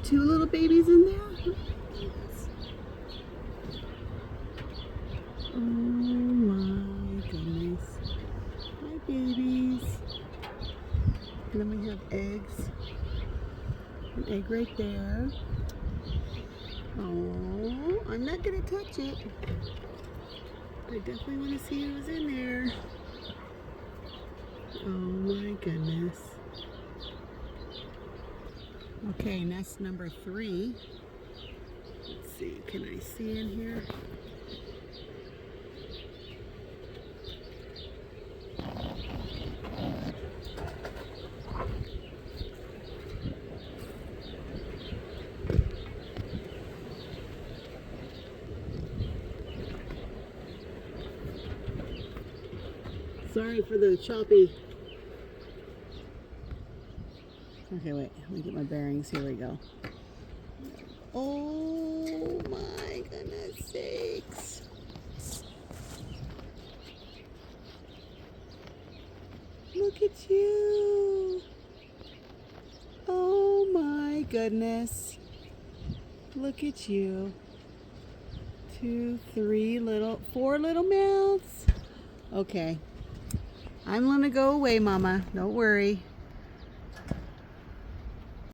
two little babies in there? Oh my goodness. Hi, babies. And then we have eggs. An egg right there. Oh, I'm not gonna touch it. I definitely want to see who's in there. Oh my goodness. Okay, nest number 3. Let's see, can I see in here? Sorry for the choppy. Okay, wait, let me get my bearings. Here we go. Oh my goodness sakes. Look at you. Oh my goodness. Look at you. 2, 3 little, 4 little mouths. Okay. I'm gonna go away, Mama. Don't worry.